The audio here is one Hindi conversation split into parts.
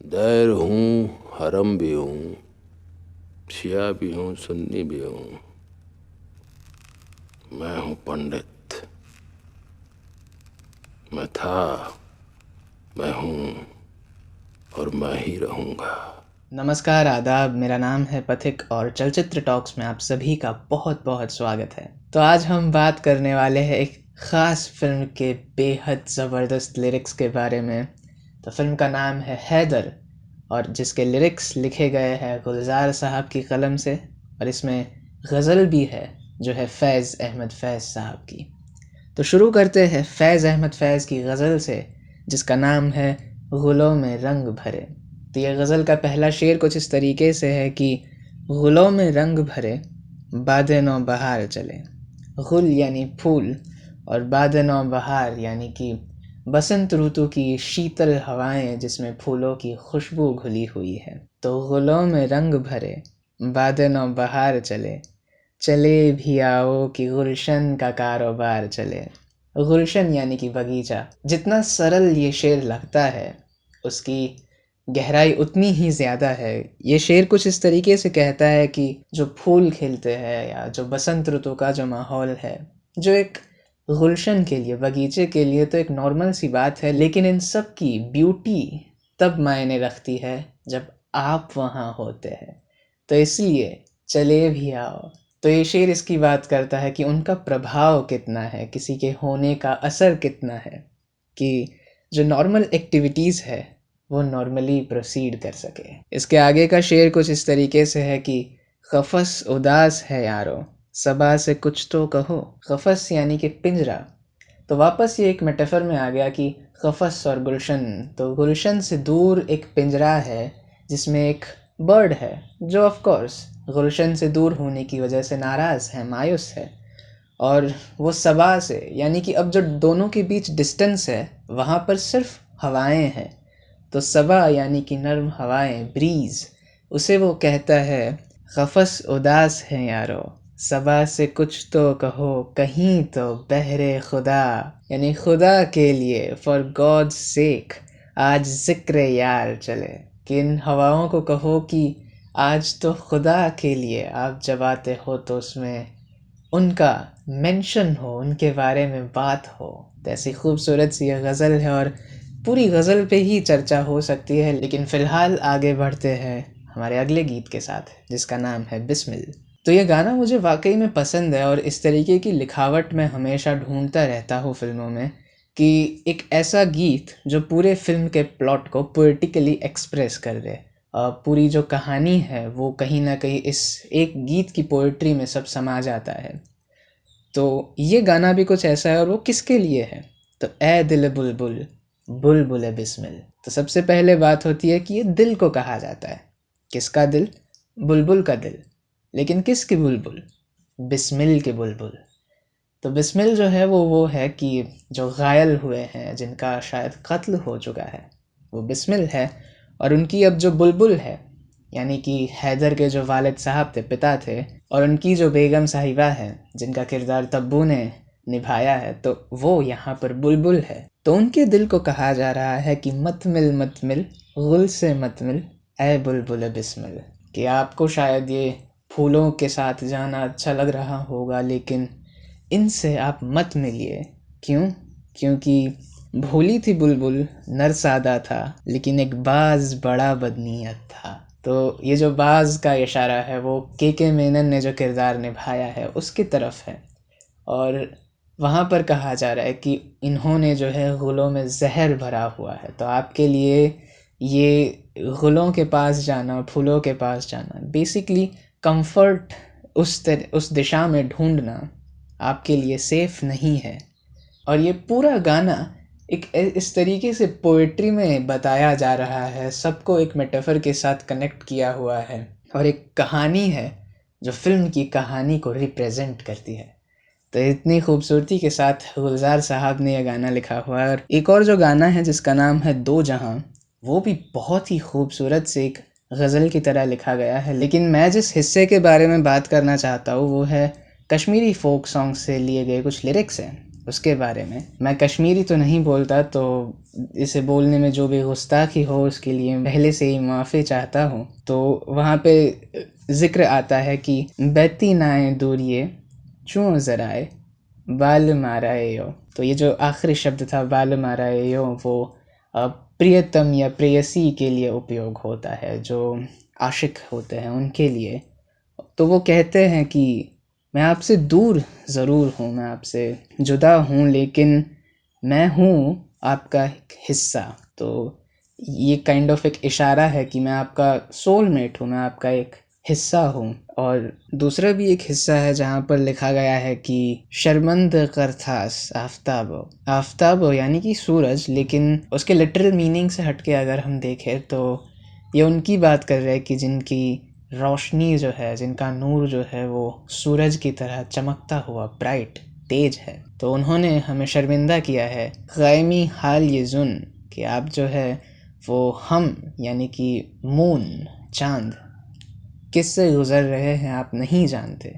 दैर हूँ, हरम भी हूँ, शिया भी हूँ, सुन्नी भी हूँ। मैं हूँ पंडित। मैं था, मैं हूँ और मैं ही रहूँगा। नमस्कार, आदाब। मेरा नाम है पथिक और चलचित्र टॉक्स में आप सभी का बहुत बहुत स्वागत है। तो आज हम बात करने वाले हैं एक ख़ास फिल्म के बेहद ज़बरदस्त लिरिक्स के बारे में। तो फिल्म का नाम है हैदर और जिसके लिरिक्स लिखे गए हैं गुलजार साहब की कलम से, और इसमें गज़ल भी है जो है फैज़ अहमद फैज़ साहब की। तो शुरू करते हैं फैज़ अहमद फैज़ की गज़ल से, जिसका नाम है गुलों में रंग भरे। तो ये गज़ल का पहला शेर कुछ इस तरीके से है कि गुलों में रंग भरे, बादे नौ बहार चले। गुल यानी फूल और बादे नौ बहार यानी कि बसंत ऋतु की शीतल हवाएं जिसमें फूलों की खुशबू घुली हुई है। तो गुलों में रंग भरे, बादे नौ बहार चले, चले भी आओ कि गुलशन का कारोबार चले। गुलशन यानी कि बगीचा। जितना सरल ये शेर लगता है, उसकी गहराई उतनी ही ज़्यादा है। ये शेर कुछ इस तरीके से कहता है कि जो फूल खिलते हैं या जो बसंत ऋतु का जो माहौल है, जो एक गुलशन के लिए, बगीचे के लिए तो एक नॉर्मल सी बात है, लेकिन इन सब की ब्यूटी तब मायने रखती है जब आप वहाँ होते हैं। तो इसलिए चले भी आओ। तो ये शेर इसकी बात करता है कि उनका प्रभाव कितना है, किसी के होने का असर कितना है, कि जो नॉर्मल एक्टिविटीज़ है वो नॉर्मली प्रोसीड कर सके। इसके आगे का शेर कुछ इस तरीके से है कि क़फ़स उदास है यारो, सबा से कुछ तो कहो। क़फ़स यानी कि पिंजरा। तो वापस ये एक मेटाफर में आ गया कि क़फ़स और गुलशन। तो गुलशन से दूर एक पिंजरा है जिसमें एक बर्ड है जो ऑफ कोर्स गुलशन से दूर होने की वजह से नाराज़ है, मायूस है। और वो सबा से यानी कि अब जो दोनों के बीच डिस्टेंस है वहाँ पर सिर्फ हवाएं हैं। तो सबा यानी कि नर्म हवाएं, ब्रीज, उसे वो कहता है क़फ़स उदास है यारो, सबा से कुछ तो कहो, कहीं तो बहरे खुदा। यानी खुदा के लिए, फॉर गॉड्स सेक, आज ज़िक्र यार चले। कि इन हवाओं को कहो कि आज तो खुदा के लिए आप जब आते हो तो उसमें उनका मेंशन हो, उनके बारे में बात हो। तो ऐसी खूबसूरत सी यह गज़ल है और पूरी गज़ल पे ही चर्चा हो सकती है, लेकिन फ़िलहाल आगे बढ़ते हैं हमारे अगले गीत के साथ, जिसका नाम है बिस्मिल। तो ये गाना मुझे वाकई में पसंद है और इस तरीके की लिखावट मैं हमेशा ढूंढता रहता हूँ फ़िल्मों में, कि एक ऐसा गीत जो पूरे फिल्म के प्लॉट को पोएटिकली एक्सप्रेस कर दे। पूरी जो कहानी है वो कहीं ना कहीं इस एक गीत की पोएट्री में सब समा जाता है। तो ये गाना भी कुछ ऐसा है और वो किसके लिए है? तो ए दिल बुलबुल, बुलबुल बिस्मिल। तो सबसे पहले बात होती है कि ये दिल को कहा जाता है। किसका दिल? बुलबुल का दिल। लेकिन किसकी बुलबुल? बिस्मिल की बुलबुल। तो बिस्मिल जो है वो है कि जो घायल हुए हैं, जिनका शायद कत्ल हो चुका है, वो बिस्मिल है। और उनकी अब जो बुलबुल है, यानी कि हैदर के जो वालिद साहब थे, पिता थे, और उनकी जो बेगम साहिबा है जिनका किरदार तब्बू ने निभाया है, तो वो यहाँ पर बुलबुल है। तो उनके दिल को कहा जा रहा है कि मत मिल मत मिल, गुल से मत मिल, ए बुलबुल बिस्मिल। कि आपको शायद ये फूलों के साथ जाना अच्छा लग रहा होगा, लेकिन इनसे आप मत मिलिए। क्यों? क्योंकि भोली थी बुलबुल, नर सादा था, लेकिन एक बाज बड़ा बदनीयत था। तो ये जो बाज का इशारा है वो के मेनन ने जो किरदार निभाया है उसकी तरफ है। और वहाँ पर कहा जा रहा है कि इन्होंने जो है गुलों में जहर भरा हुआ है। तो आपके लिए ये गुलों के पास जाना, फूलों के पास जाना, बेसिकली कंफर्ट उस दिशा में ढूंढना आपके लिए सेफ नहीं है। और ये पूरा गाना एक इस तरीके से पोएट्री में बताया जा रहा है, सबको एक मेटाफर के साथ कनेक्ट किया हुआ है, और एक कहानी है जो फिल्म की कहानी को रिप्रेजेंट करती है। तो इतनी खूबसूरती के साथ गुलजार साहब ने यह गाना लिखा हुआ है। और एक और जो गाना है जिसका नाम है दो जहां, वो भी बहुत ही खूबसूरत से एक गज़ल की तरह लिखा गया है। लेकिन मैं जिस हिस्से के बारे में बात करना चाहता हूँ वो है कश्मीरी फोक सॉन्ग से लिए गए कुछ लिरिक्स हैं। उसके बारे में। मैं कश्मीरी तो नहीं बोलता, तो इसे बोलने में जो भी गुस्ताखी हो उसके लिए पहले से ही माफ़ी चाहता हूँ। तो वहाँ पे ज़िक्र आता है कि बैती नाए दूरिए चूँ ज़राए बाल माराए यो। तो ये जो आखिरी शब्द था बाल माराए यो, वो प्रियतम या प्रेयसी के लिए उपयोग होता है, जो आशिक होते हैं उनके लिए। तो वो कहते हैं कि मैं आपसे दूर ज़रूर हूँ, मैं आपसे जुदा हूँ, लेकिन मैं हूँ आपका एक हिस्सा। तो ये काइंड ऑफ एक इशारा है कि मैं आपका सोलमेट हूँ, मैं आपका एक हिस्सा हूँ। और दूसरा भी एक हिस्सा है जहाँ पर लिखा गया है कि शर्मंद करथास आफ्ताबो। आफ्ताबो यानी कि सूरज, लेकिन उसके लिटरल मीनिंग से हटके अगर हम देखें तो ये उनकी बात कर रहे हैं कि जिनकी रोशनी जो है, जिनका नूर जो है वो सूरज की तरह चमकता हुआ ब्राइट तेज है। तो उन्होंने हमें शर्मिंदा किया है ग़ैमी हाल ये जुन, कि आप जो है वो हम यानी कि मून चांद किससे गुज़र रहे हैं आप नहीं जानते,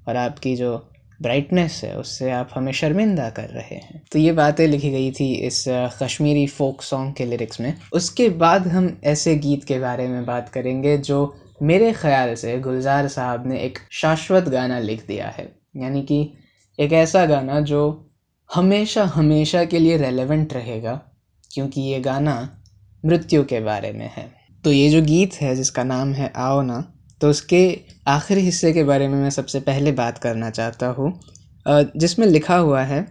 और आपकी जो ब्राइटनेस है उससे आप हमें शर्मिंदा कर रहे हैं। तो ये बातें लिखी गई थी इस कश्मीरी फोक सॉन्ग के लिरिक्स में। उसके बाद हम ऐसे गीत के बारे में बात करेंगे जो मेरे ख़्याल से गुलजार साहब ने एक शाश्वत गाना लिख दिया है, यानी कि एक ऐसा गाना जो हमेशा हमेशा के लिए रेलेवेंट रहेगा, क्योंकि ये गाना मृत्यु के बारे में है। तो ये जो गीत है जिसका नाम है आओ ना, तो उसके आखिरी हिस्से के बारे में मैं सबसे पहले बात करना चाहता हूँ, जिसमें लिखा हुआ है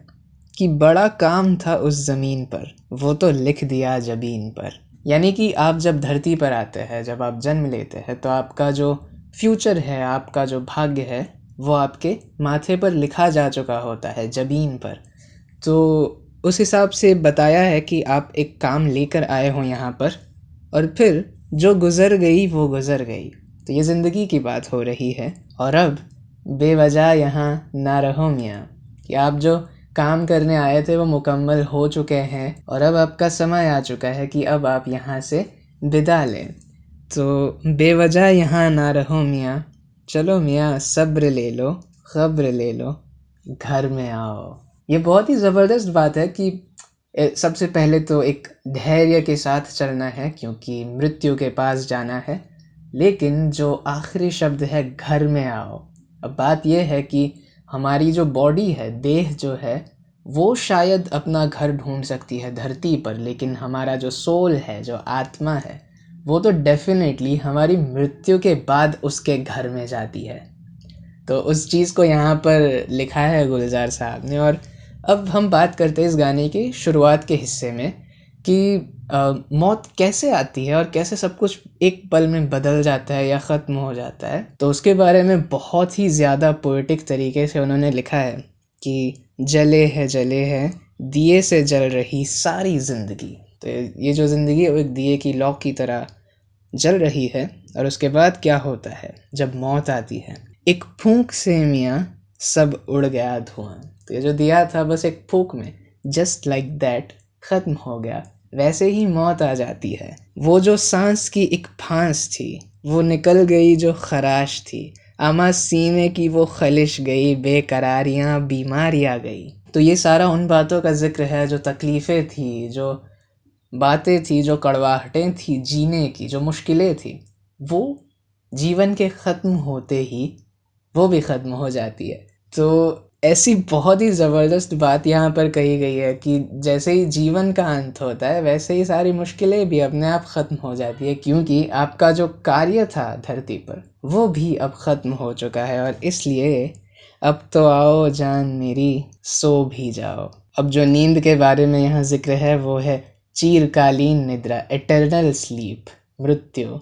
कि बड़ा काम था उस ज़मीन पर, वो तो लिख दिया जबीन पर। यानी कि आप जब धरती पर आते हैं, जब आप जन्म लेते हैं, तो आपका जो फ्यूचर है, आपका जो भाग्य है, वो आपके माथे पर लिखा जा चुका होता है, जबीन पर। तो उस हिसाब से बताया है कि आप एक काम लेकर आए हो यहाँ पर, और फिर जो गुज़र गई वो गुज़र गई। तो ये ज़िंदगी की बात हो रही है, और अब बेवजह यहाँ ना रहो मियाँ, कि आप जो काम करने आए थे वो मुकम्मल हो चुके हैं, और अब आपका समय आ चुका है कि अब आप यहाँ से विदा लें। तो बेवजह यहाँ ना रहो मियाँ, चलो मियाँ सब्र ले लो, खब्र ले लो, घर में आओ। ये बहुत ही ज़बरदस्त बात है कि सबसे पहले तो एक धैर्य के साथ चलना है, क्योंकि मृत्यु के पास जाना है। लेकिन जो आखिरी शब्द है घर में आओ, अब बात यह है कि हमारी जो बॉडी है, देह जो है, वो शायद अपना घर ढूंढ सकती है धरती पर, लेकिन हमारा जो सोल है, जो आत्मा है, वो तो डेफिनेटली हमारी मृत्यु के बाद उसके घर में जाती है। तो उस चीज़ को यहाँ पर लिखा है गुलजार साहब ने। और अब हम बात करते हैं इस गाने की शुरुआत के हिस्से में कि मौत कैसे आती है और कैसे सब कुछ एक पल में बदल जाता है या ख़त्म हो जाता है। तो उसके बारे में बहुत ही ज़्यादा पोएटिक तरीके से उन्होंने लिखा है कि जले है दिए से जल रही सारी ज़िंदगी। तो ये जो ज़िंदगी है वो एक दिए की लौ की तरह जल रही है, और उसके बाद क्या होता है जब मौत आती है, एक फूंक से मियाँ सब उड़ गया धुआं। तो ये जो दिया था बस एक फूंक में, जस्ट लाइक दैट, ख़त्म हो गया। वैसे ही मौत आ जाती है। वो जो सांस की एक फांस थी वो निकल गई, जो खराश थी आमा सीने की वो खलिश गई, बेकरारियाँ बीमारियाँ गई। तो ये सारा उन बातों का जिक्र है जो तकलीफ़ें थी, जो बातें थी, जो कड़वाहटें थी जीने की, जो मुश्किलें थी, वो जीवन के ख़त्म होते ही वो भी ख़त्म हो जाती है। तो ऐसी बहुत ही ज़बरदस्त बात यहाँ पर कही गई है कि जैसे ही जीवन का अंत होता है वैसे ही सारी मुश्किलें भी अपने आप ख़त्म हो जाती है, क्योंकि आपका जो कार्य था धरती पर वो भी अब ख़त्म हो चुका है। और इसलिए अब तो आओ जान मेरी सो भी जाओ। अब जो नींद के बारे में यहाँ ज़िक्र है वो है चिरकालीन निद्रा, एटर्नल स्लीप, मृत्यु।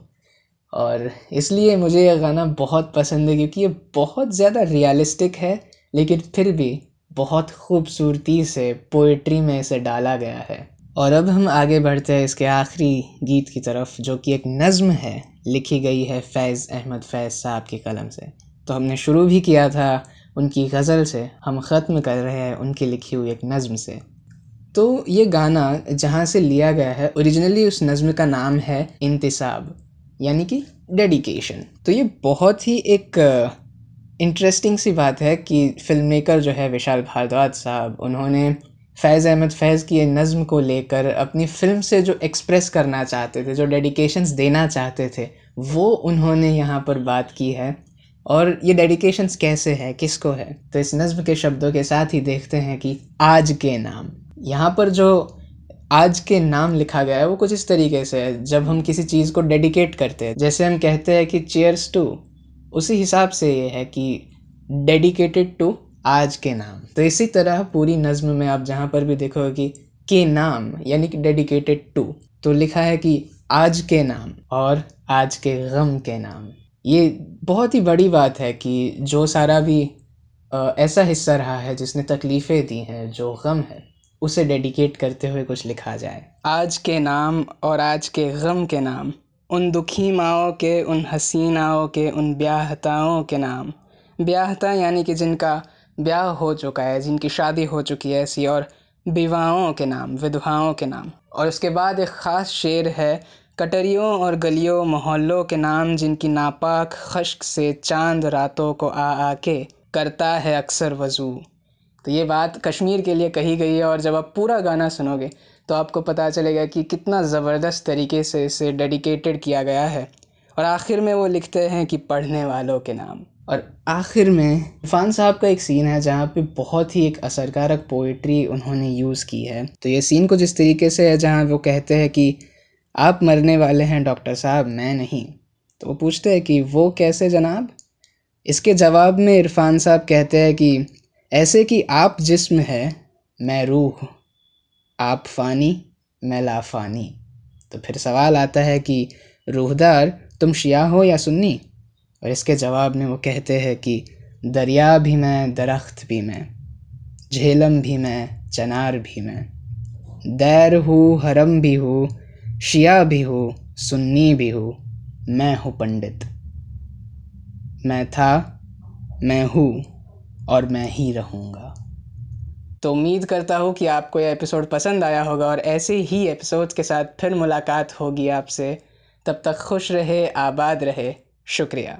और इसलिए मुझे ये गाना बहुत पसंद है, क्योंकि ये बहुत ज़्यादा रियलिस्टिक है, लेकिन फिर भी बहुत खूबसूरती से पोइट्री में इसे डाला गया है। और अब हम आगे बढ़ते हैं इसके आखिरी गीत की तरफ, जो कि एक नज़्म है, लिखी गई है फैज़ अहमद फैज़ साहब की कलम से। तो हमने शुरू भी किया था उनकी गज़ल से, हम ख़त्म कर रहे हैं उनकी लिखी हुई एक नज़्म से। तो ये गाना जहाँ से लिया गया है, ओरिजिनली उस नज़्म का नाम है इंतिसाब, यानी कि डेडिकेशन। तो ये बहुत ही एक इंटरेस्टिंग सी बात है कि फ़िल्म मेकर जो है विशाल भारद्वाज साहब, उन्होंने फैज़ अहमद फैज़ की ये नज़्म को लेकर अपनी फ़िल्म से जो एक्सप्रेस करना चाहते थे, जो डेडिकेशंस देना चाहते थे, वो उन्होंने यहाँ पर बात की है। और ये डेडिकेशंस कैसे है, किसको है? तो इस नज़्म के शब्दों के साथ ही देखते हैं कि आज के नाम। यहाँ पर जो आज के नाम लिखा गया है वो कुछ इस तरीके से है, जब हम किसी चीज़ को डेडिकेट करते हैं, जैसे हम कहते हैं कि चीयर्स टू, उसी हिसाब से ये है कि डेडिकेटेड टू आज के नाम। तो इसी तरह पूरी नज़्म में आप जहाँ पर भी देखोगे कि नाम यानी कि डेडिकेटेड टू, तो लिखा है कि आज के नाम और आज के गम के नाम। ये बहुत ही बड़ी बात है कि जो सारा भी ऐसा हिस्सा रहा है जिसने तकलीफ़ें दी हैं, जो गम है, उसे डेडिकेट करते हुए कुछ लिखा जाए। आज के नाम और आज के गम के नाम, उन दुखी माँओं के, उन हसीनाओं के, उन ब्याहताओं के नाम। ब्याहता यानी कि जिनका ब्याह हो चुका है, जिनकी शादी हो चुकी है ऐसी, और विधवाओं के नाम, विधवाओं के नाम। और उसके बाद एक ख़ास शेर है, कटरियों और गलियों मोहल्लों के नाम, जिनकी नापाक खश्क से चांद रातों को आ के करता है अक्सर वज़ू। तो ये बात कश्मीर के लिए कही गई है, और जब आप पूरा गाना सुनोगे तो आपको पता चलेगा कि कितना ज़बरदस्त तरीके से इसे डेडिकेटेड किया गया है। और आखिर में वो लिखते हैं कि पढ़ने वालों के नाम। और आखिर में इरफान साहब का एक सीन है जहाँ पे बहुत ही एक असरकारक पोइट्री उन्होंने यूज़ की है। तो ये सीन कुछ इस तरीके से है जहाँ वो कहते हैं कि आप मरने वाले हैं डॉक्टर साहब, मैं नहीं। तो वो पूछते हैं कि वो कैसे जनाब? इसके जवाब में इरफान साहब कहते हैं कि ऐसे कि आप जिस्म है, मैं रूह, आप फ़ानी, मैं लाफ़ानी। तो फिर सवाल आता है कि रूहदार तुम शिया हो या सुन्नी? और इसके जवाब में वो कहते हैं कि दरिया भी मैं, दरख्त भी मैं, झेलम भी मैं, चनार भी मैं, दैर हूँ, हरम भी हूँ, शिया भी हूँ, सुन्नी भी हूँ, मैं हूँ पंडित। मैं था, मैं हूँ और मैं ही रहूँगा। तो उम्मीद करता हूँ कि आपको यह एपिसोड पसंद आया होगा, और ऐसे ही एपिसोड्स के साथ फिर मुलाकात होगी आपसे। तब तक खुश रहे, आबाद रहे। शुक्रिया।